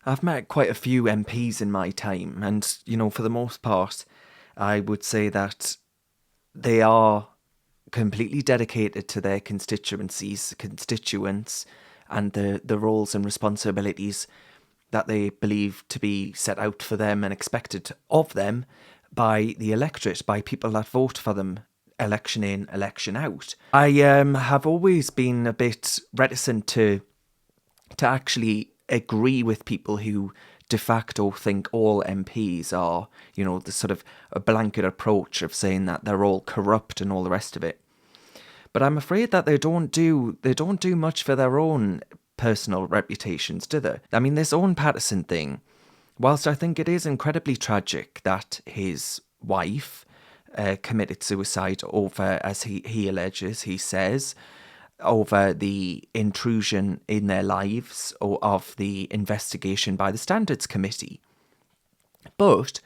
I've met quite a few MPs in my time, and, for the most part, I would say that they are completely dedicated to their constituents, and the roles and responsibilities that they believe to be set out for them and expected of them by the electorate, by people that vote for them, election in, election out. I have always been a bit reticent to actually agree with people who de facto think all MPs are, the sort of a blanket approach of saying that they're all corrupt and all the rest of it. But I'm afraid that they don't do much for their own personal reputations, do they? I mean, this Owen Paterson thing, whilst I think it is incredibly tragic that his wife committed suicide over, as he alleges, he says, over the intrusion in their lives or of the investigation by the Standards Committee. But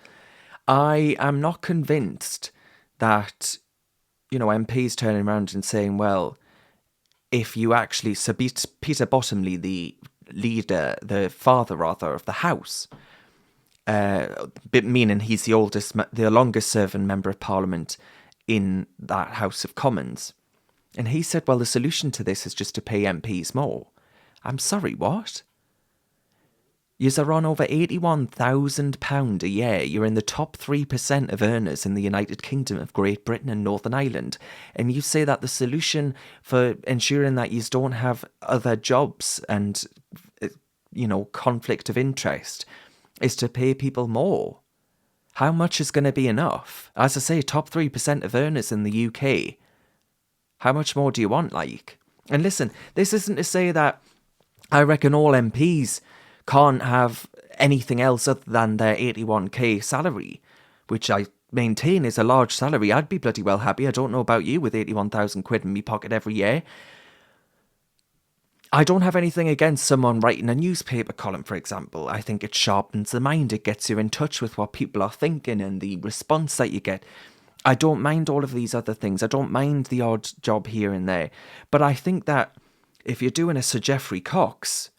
I am not convinced that, MPs turning around and saying, well, if you actually, so Peter Bottomley, the leader, the father rather of the House, meaning he's the longest serving member of Parliament in that House of Commons. And he said, well, the solution to this is just to pay MPs more. I'm sorry, what? You're on over £81,000 a year. You're in the top 3% of earners in the United Kingdom of Great Britain and Northern Ireland. And you say that the solution for ensuring that you don't have other jobs and, conflict of interest is to pay people more. How much is going to be enough? As I say, top 3% of earners in the UK. How much more do you want, like? And listen, this isn't to say that I reckon all MPs can't have anything else other than their 81k salary, which I maintain is a large salary. I'd be bloody well happy. I don't know about you, with 81,000 quid in my pocket every year. I don't have anything against someone writing a newspaper column, for example. I think it sharpens the mind. It gets you in touch with what people are thinking and the response that you get. I don't mind all of these other things. I don't mind the odd job here and there. But I think that if you're doing a Sir Geoffrey Cox,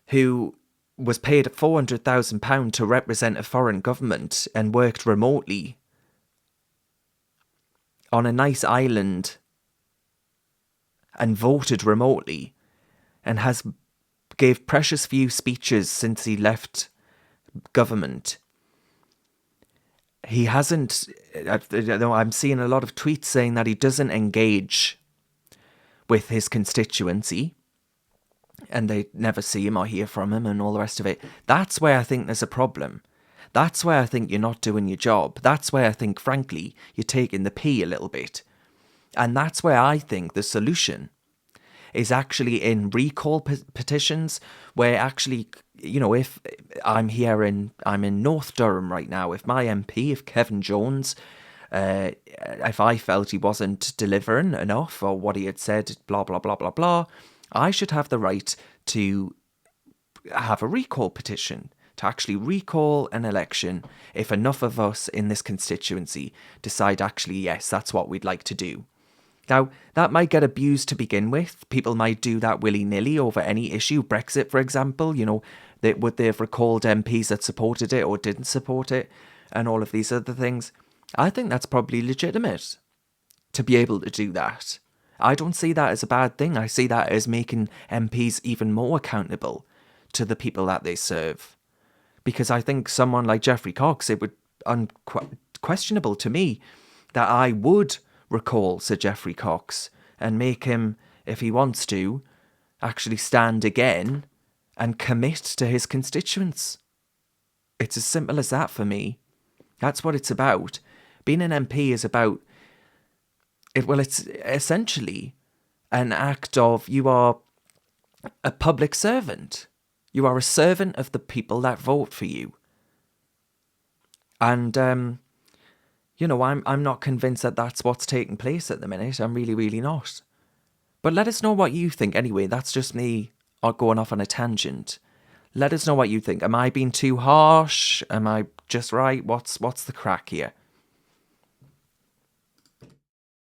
who was paid £400,000 to represent a foreign government and worked remotely on a nice island and voted remotely and gave precious few speeches since he left government. He hasn't, I'm seeing a lot of tweets saying that he doesn't engage with his constituency and they never see him or hear from him and all the rest of it. That's where I think there's a problem. That's where I think you're not doing your job. That's where I think, frankly, you're taking the pee a little bit. And that's where I think the solution is actually in recall petitions, where actually, if I'm in North Durham right now, if my MP, if Kevin Jones, if I felt he wasn't delivering enough or what he had said, blah, blah, blah, blah, blah, I should have the right to have a recall petition, to actually recall an election if enough of us in this constituency decide actually, yes, that's what we'd like to do. Now, that might get abused to begin with. People might do that willy-nilly over any issue. Brexit, for example, would they have recalled MPs that supported it or didn't support it, and all of these other things. I think that's probably legitimate to be able to do that. I don't see that as a bad thing. I see that as making MPs even more accountable to the people that they serve. Because I think someone like Geoffrey Cox, it would unquestionable to me that I would recall Sir Geoffrey Cox and make him, if he wants to, actually stand again and commit to his constituents. It's as simple as that for me. That's what it's about. Being an MP is about it's essentially an act of, you are a public servant. You are a servant of the people that vote for you. And, I'm not convinced that that's what's taking place at the minute. I'm really, really not. But let us know what you think anyway. That's just me going off on a tangent. Let us know what you think. Am I being too harsh? Am I just right? What's the crack here?